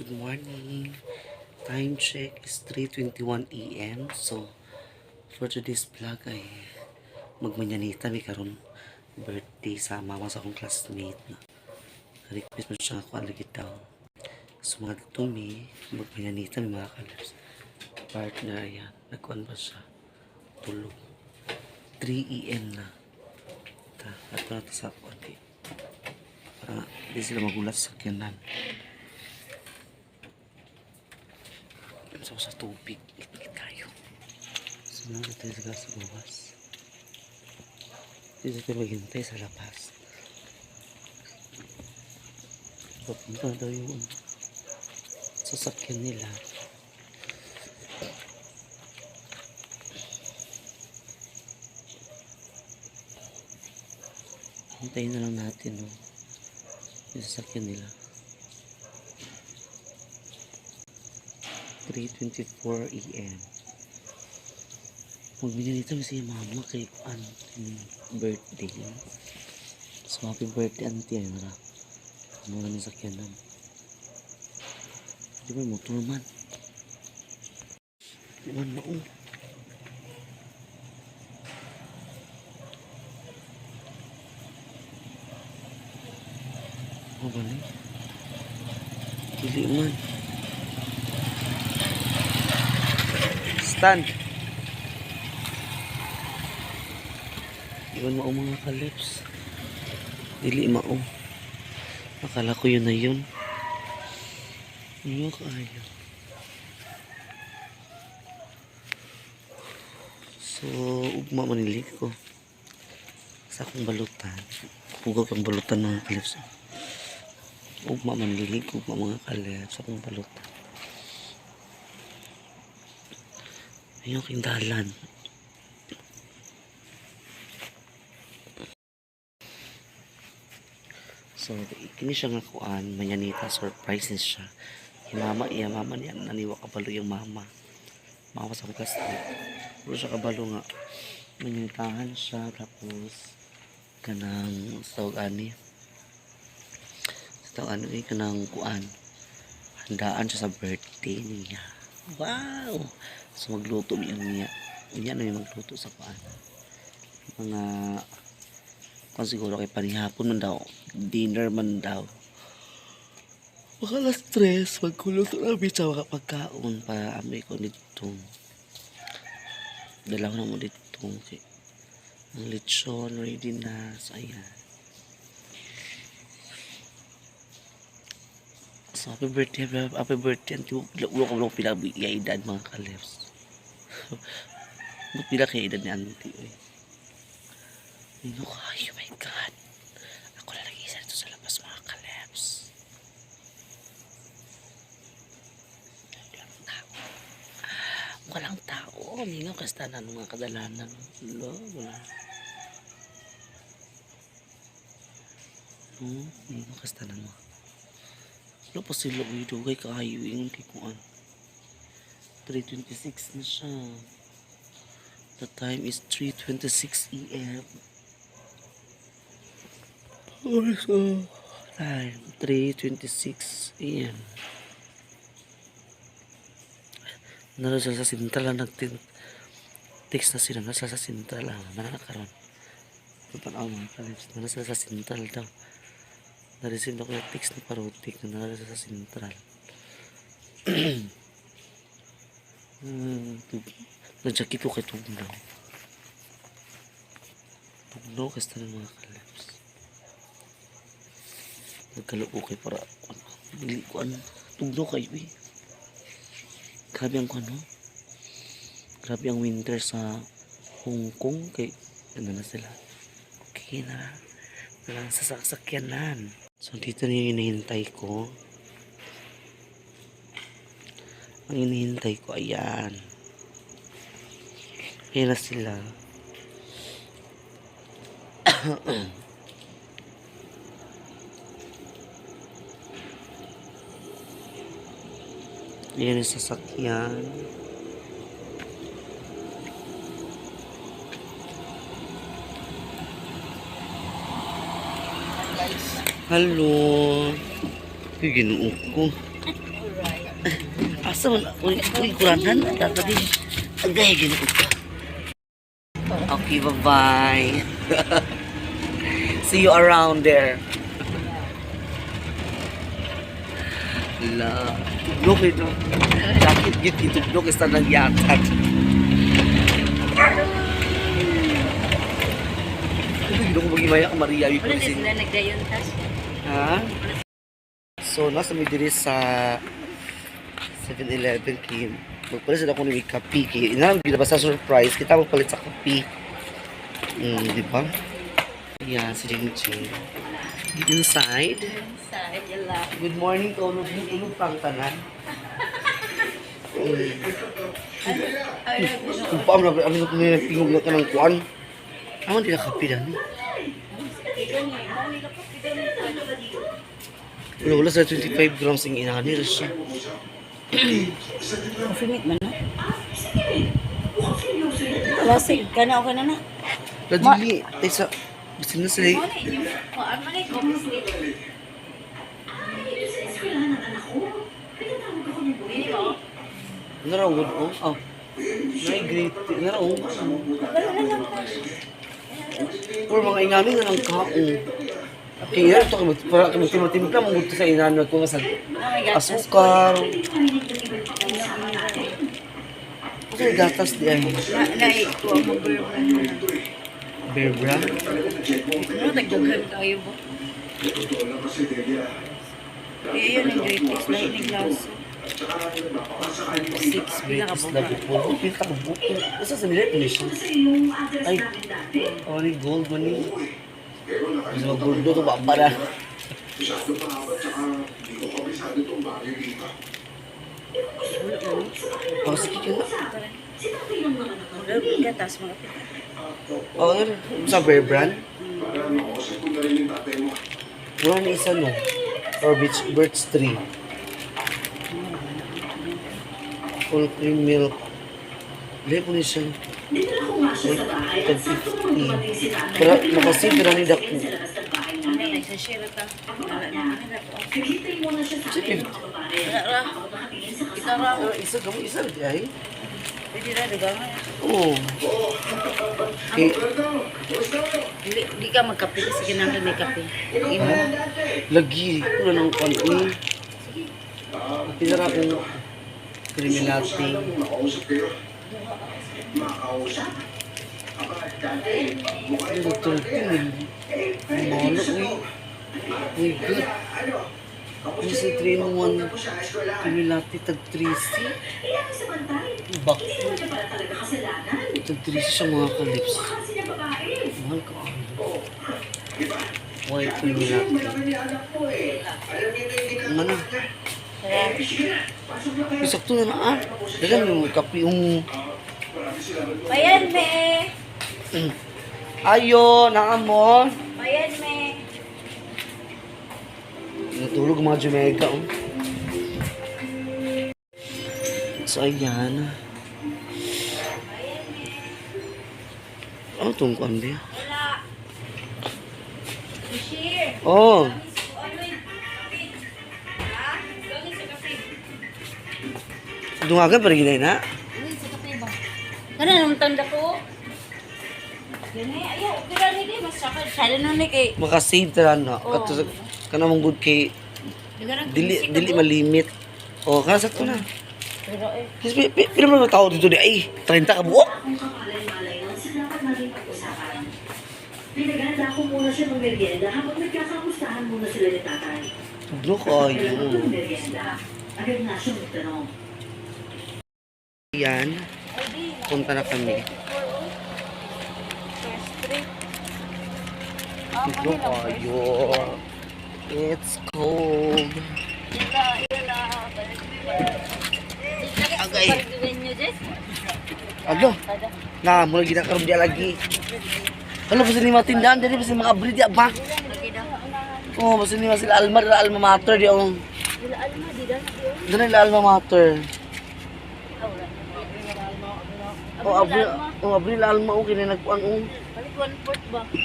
Good morning. Time check is 3:21 AM. So, for today's vlog ay magmanyanita mi karon birthday sa mama sa akong classmate na request mo siya ako aligid daw. So, mga tumi magmanyanita mi mga kalabs. Partner yan. Nagkuhan pa siya. Tulog. 3 AM na. At na ito sa ako. Para hindi sila magulat sa kyanan. Sa tubig, ikit kayo. Sunod tayo sa bawas. Dito tayo maghintay sa labas. Papunta daw yung sasakyan nila. Hintayin na lang natin, no? Yung sasakyan nila. 3:24 AM. Magbinilita mo si mama kay auntie birthday. So happy birthday auntie ay nara. Ano na sakyanan. Di ba motor man? Di man maong. Ano ba ni? Dili man. Stand. Iwan mao mga kalips. Dili mao. Akala ko yun na yun. Ano kayo? So, ugma manilig ko. Sa akong balutan. Hugaw kang balutan mga kalips. Ugma manilig ko mga kalips. Sa akong balutan. Ayun king dalan. So, kini siya nga kuan, manyanita, surprises siya. Yung mama niya, naniwa kabalo yung mama. Mama sa bukas. Puro siya kabalo nga. Manyanitahan siya, tapos, kanang, kanang kuan. Handaan siya sa birthday niya. Wow! So, magluto niya. Niya na yung magluto sa kuan. Mga, kung siguro kay panihapon man daw. Dinner man daw. Makalas stress. Magkuluto na sa mga pagkaon para amoy ko dito. Dala ko na mo dito. Okay. Ang lechon ready na. So, ayan. So, happy birthday. Happy birthday. Ulo ko lang pinabigay edad mga kalips. Ba't pila kaya edad ni auntie? Ano kayo? Oh my God. Ako lang nag-iisa dito sa labas mga kalips. Walang tao. Mingaw kastanan ng mga kadalanan. Wala. Mingaw kastanan mo. Wala pa sila dugay kaayo yung tikuan. 3:26 na siya. The time is 3:26 AM. So, time 3:26 AM. Nasa sa sentral na text na sila. Nasa sa sentral lang. Mananakaroon. Kapanaw mga kalips. Nasa sa sentral daw. Na-receive na ko yung text ni Parotik na nasa sa sentral. Nagjakit ko kay Tugnaw. Tugnaw kasi ng mga kalips. Nagkaloob ko kay para bili ko ano. Tugnaw kayo eh. Grabe ang ano. Grabe ang winter sa Hong Kong. Kay ano na sila. Okay na. Walang sasakyanan. So dito na yung hinihintay ko. Ang hinihintay ko, ayan. Ayan na sila. Ayan yung sasakyan. Hello. Ay, ginuok ko. Asa man, uy, kuranan, tadi. Ang gaya gini ko ka. Okay, bye-bye. See you around there. La, look ito. Sakit gitu, look is tanang yatad. Hindi ko magimaya ka Maria. Wala na sila nagdayon tas. Ha? So, nasa may diri sa 7-Eleven kay magpalit sila kung may kape kay inang ba sa surprise kita magpalit sa kape. Di ba? Yeah, si Jing Jing. Inside. Inside, yala. Good morning, tulog pang tanan. Kung paam na ano kung nagpingog na ka ng kuan. Aman di na kape dani. Wala sa 25 grams ang inanir siya. Finit man na. Lasig ka na okay na na. Ladili, ay sa gusto na sila. Ano raw good oh? Oh. May great. Ano raw? Puro mga ingami na ng kaong. Kaya ito, para timatimpla mo ito sa inano ko sa asukar. Okay, gatas di ay. Naikuha mo Bear Brand. ano, nagdaghan tayo ba? Eh, yun ang greatest. Lahat ng glaso. 6 pila ka Greatest ba? love it po. Pinta ko buko. Basta sa nila ito siya. Ay, oh, ni gold man ni. Mas maguldo ito ba para? Oh, sige ka na. Gatas, mga pita. Oh, yun. Sa Bear Brand. Wala na isa no. Or Birch Tree. Full cream milk. Dili po niya siya. Tag 50. Pero makasip na ni Daku. Ay, sa share ta. Wala na. Sige. Wala ra. Kita ra. Isa kamo isa di ay. Pwede ra, diba nga? Oo. Okay. Hindi ka magkape kasi kinangin may kape. Imo. Lagi. Wala nang konti. Pinara kong creamy latte. Ay, Dr. Pin. Malo, uy. Uy, good. Uy, sa 3-in-1 creamy latte, tag 3C. Bak. Tag 3C siya mga kalips. Mahal ka. White creamy latte. Ano? Isakto na na ah. Dagan yung kape yung... Bayan, me! Ayo, naamon. Bayan, me! Natulog mga Jamaica. Oh. So, ayan. Ano itong kuwan ba? Wala! Share! Oh. Dungagan pa rin ginay na. Ano nung tanda ko? Gani, ayaw, kira ni di, mas sakit. Sada nun ni kay... Makasave ta na. Oo. Kana mong good kay dili malimit. Oh, kana sakto na. Pero eh, Kasi pero mga tao dito di ay 30 ka buok. Pinaganda ko muna siya ng merienda habang nagkakamustahan muna sila ni tatay. Bro ko Pagkatapos ng yun. merienda, agad na siya magtanong. Yan. Punta na kami. Bro ko yun. It's cold. Agay. Ado. Nah, mulai kita karon dia lagi. Kalau bisa ni matindahan jadi bisa makabri dia ba? Oh, bisa ni masil alma mater dia oh. Dili alma mater. Abri alma oh kini nagkuan oh.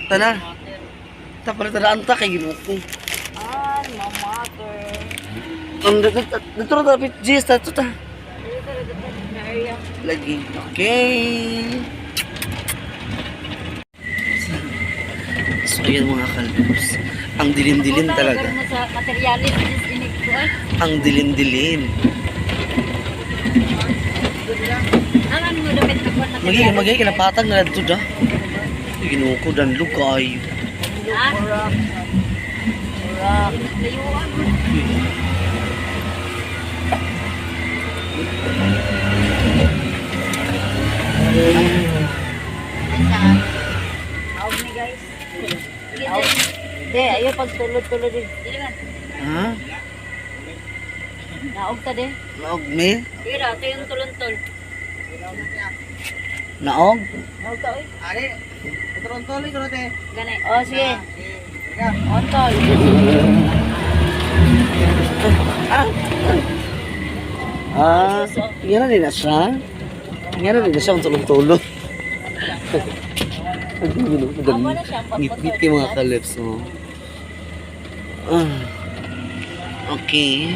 Tana. Ta para tadaan ta kay Ginoo ko. Alma mater. Dito na tapit, Jis, dito ta. Lagi. Okay. So, ayan mga kalbos. Ang dilim-dilim talaga. Mo sa materialis is inig ko ay. Ang dilim-dilim. Ang ano mo damit na ko na. Magiging kinapatag na dito da. Ginuko dan lukay. Ura. Layuan mo. Aog ni guys. Aog. De, ayo pagtulod-tulod din. Dili man. Ha? Naog ta de. Naog me? Dira, ito yung tulon-tol. Naog? Naog ta oy. Ari, turon-tuloy ko te. Gani. Oh, sige. Ontol. Yan na din na siya. Yan na din na siya ang tulong-tulong. Amo na siya Ngit-ngit yung mga kalips mo. Okay.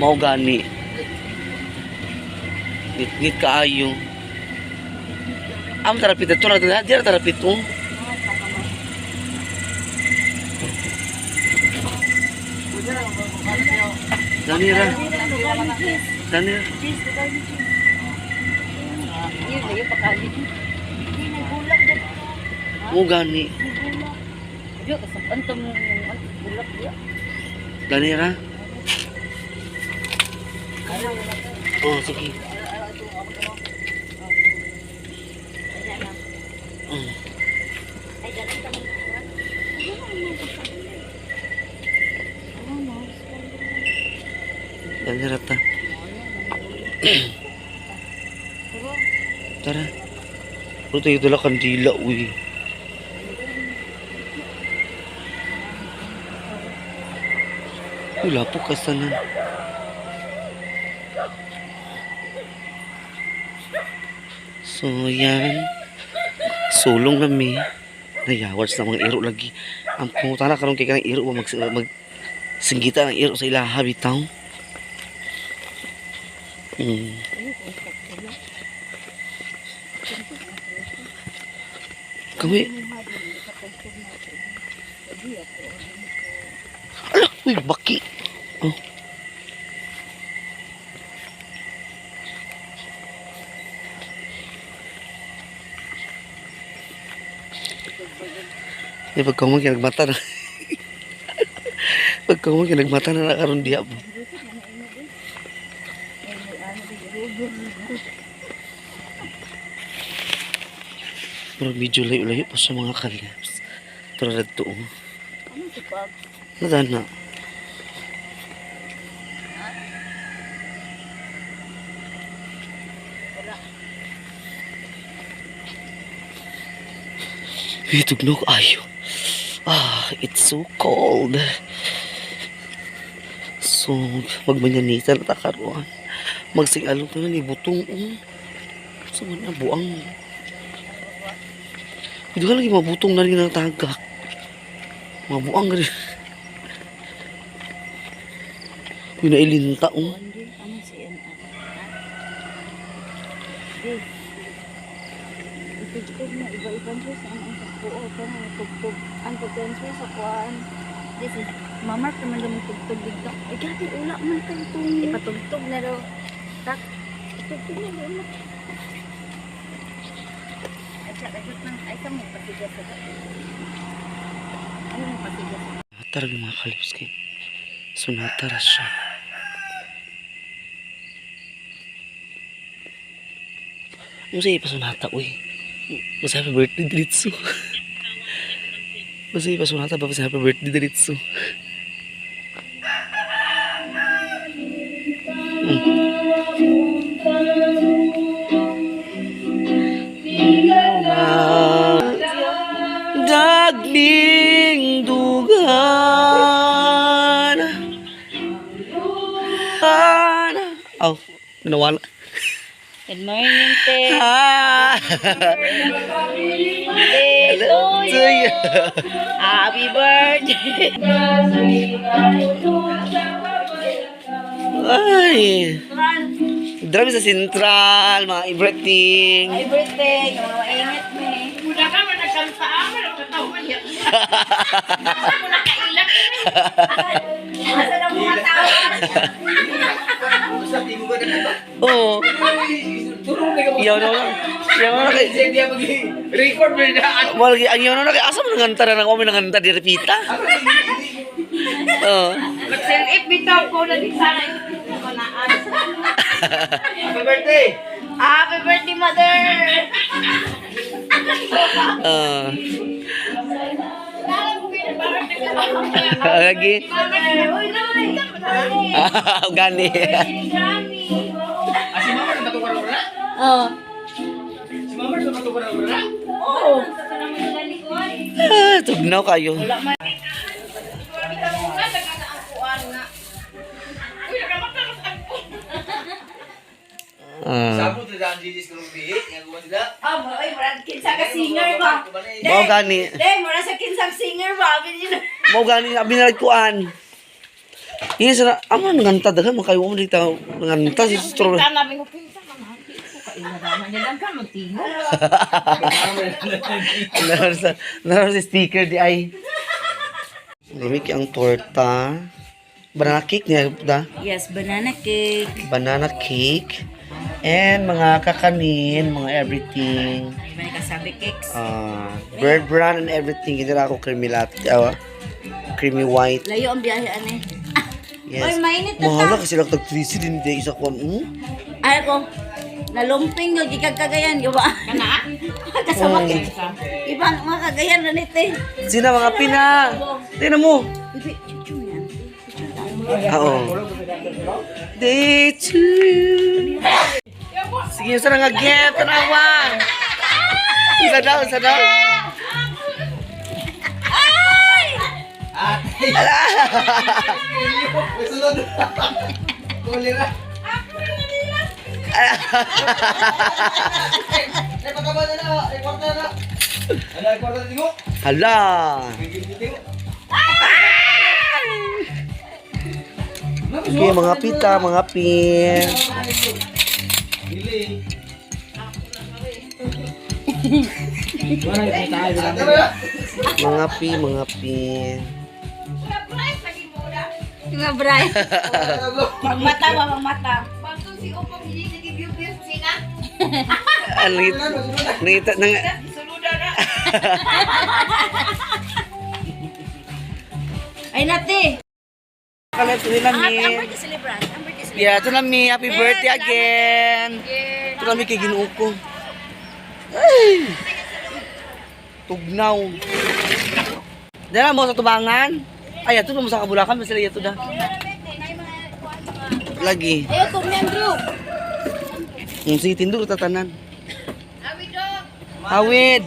Mau gani. Ngit-ngit kaayo. Am tarapit ito na ito. Diyan tarapit ito. Danira. Danira. Yun, layo pa kali. Hindi, may bulak din. Mau gani. Diyo, kasapan to mo yung bulak diyo. Danira. Oh, sige. Ay, ganun ka lang. Danira ta. Tara. Pero tayo dala kandila, uy. Wala po kasanan. So, yan. Sulong kami. Nayawas na mga iro lagi. Ang pumunta na karon kay kanang iro magsinggita ng iro sa ilaha bitaw. Kami. Ala, uy, baki. Oh. Pag kamu kinagmata na. Pag kamu kinagmata na nakaroon diya po. Pero medyo layo-layo pa sa mga kalips. Pero dito. Ano si Pag? Nadana. Tugnog ayo. It's so cold. So, magmanyanita na takaroon. Magsigalog na ni butong. So, na buang. Hindi ka lagi mabutong na rin ng tagak. Mabuang rin. Yung nailinta, Hindi, ano si NR? Itugtog na iba-ibang siya sa ang sakpuo. Pero tugtog. Ang tugtog sa kuhaan. This is, mamark naman naman tugtog dito. Ay, gati, ula man kayo itong ipatugtog na daw. Tak, tugtog na daw. Ay, siya, ay, sa mo pasigas sa ano yung pasigas? Natar yung mga kalips kayo. So, natara siya. Masaya pa sunata, uy. Masaya happy birthday, Diritsu. Masaya pa sunata pa happy birthday, Diritsu. Dagling dugan. Nawala. Good morning, te. Ah! Birthday to To you. you. Happy birthday. Ay! Drama sa Central, mga everything. Happy birthday. Yung mga ingat mo eh. Muna ka man nagkanta ako, nagkatawa niya. Asa na mga tao? Oo. Iyaw na lang. Iyaw na kay... Record mo na. Ang iyaw na kay... Asa mo nanganta na kami nanganta di Repita? Oo. Mag-self bitaw ko na din sana yung manaan. Happy birthday! Happy birthday, mother. Lagi. Uy, nay. Gani. Si Mama na matuwa na? Oh. Si Mama na matuwa na? Oo. Tugnaw kayo. Sabot na daan Gigi sa Rubi, yung gawa sila. Ay, murag kinsa ka singer ba? Mau gani. Murag sa kinsang singer ba? Mau gani abi na kuan. Iya sana aman nganta dagan makayo mo dito nganta si stro. Nabi ko kinsa ka man. Kaila niya lang ka magtingo. Naroon si speaker di ay. Lumik ang torta. Banana cake niya da. Yes, banana cake. Banana cake. And mga kakanin, mga everything. Ay, ba kasabi cakes? Bird brand and everything. Hindi na ako creamy latte. Creamy white. Layo ang biyahe ane. Yes. Oy, mainit na Mahala ta. kasi lang tag-3 din di isa ko. Ay ko. Nalumping yung gikag kagayan, yo ba? Kana? Kasama ka. Ibang mga kagayan na nite. Sina mga pina. Tingnan mo. Bibi, chuchu yan. Chuchu ta. Oo. Day to you. Sige, sa nga gift. Tanawa. Isa daw, isa daw. Sulod. Kulira. Report na na, report na na. Ano, report na tingo? Hala. Tingo. Okay, mga pita, mga pin. Dili. Mga pin. Nga bray. Magmata ba, magmata? Ano nangita nang Ay, nati. kalat nila Ang mi. birthday celebrant. Ang birthday celebrant. Yeah, ito na mi. Happy birthday again. Yeah. Ito na mi kay Ginoo ko. Ay. Tugnaw. Dala mo sa tubangan. Ay, ato mo sa kabulakan, masila ito da. Lagi. Ayaw ko ni Andrew. Sige, tindog tatanan. Hawid.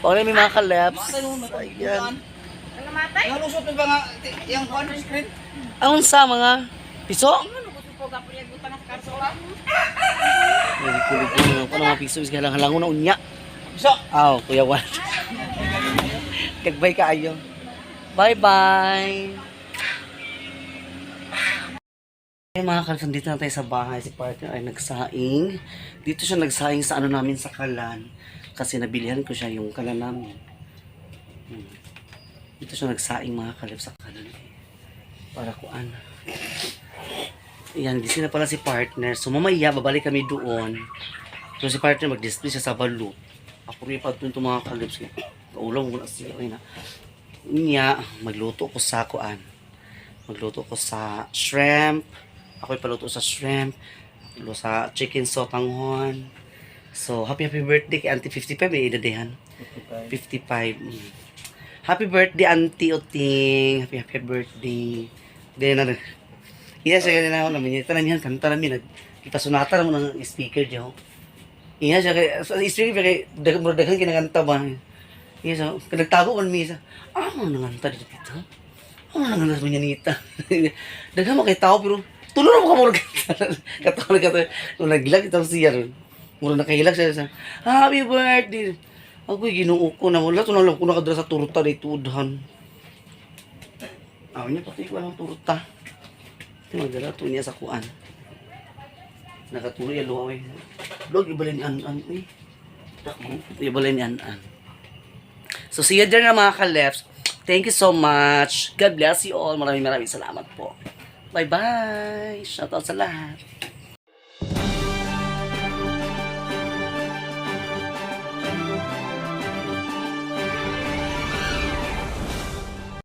Pwede may mga kalaps. Ayan. Ang lusot ba nga yung corner screen? Ang sa mga piso? Kulit-kulit mo ng mga piso. Kasi halang-halango na unya. So, Aw, Kuya Juan. Kagbay ka ayo. Bye-bye. Mga kalsan, dito na tayo sa bahay. Si partner ay nagsaing. Dito siya nagsaing sa ano namin sa kalan. Kasi nabilihan ko siya yung kalan namin. Dito siya nagsaing mga kalip sa kalan. Para kuan. Ayan, gising na pala si partner. So mamaya, babalik kami doon. So si partner mag-display siya sa balut. Ako rin pa doon itong mga kalips. Kaulang mo na siya. Okay na. Niya, magluto ko sa kuan. Magluto ko sa shrimp. Ako'y paluto sa shrimp. Paluto sa chicken sotanghon. So, happy birthday kay Auntie 55. May idadehan. 55. Happy birthday, Auntie Oting. Happy birthday. Then, ano. Iya, siya ganyan ako namin. Ito namin yan. Kanta namin. Ipasunata naman ng speaker diyo. Iya, siya kay... Sa speaker kay... Daghan kinakanta ba? Iya, siya. Nagtago man misa. Ano nanganta dito? Ano nanganta sa manyanita? Daghan mo kay tao pero... Tulong mo ka mura katulad. Nung naglag itong siya ron. Mura nakahilag siya sa, happy birthday. Ako'y ginuo ko na wala. Tunang lang ko nakadala sa turuta dito udhan. Niya pati ko ng turuta. Ito magdala ito niya sa kuan. Nakatuloy yung luha. Log, ibalin ni An-An. Ibalin ni An-An. So, see you there na mga ka-lefts. Thank you so much. God bless you all. Maraming salamat po. Bye-bye. Shoutout sa lahat.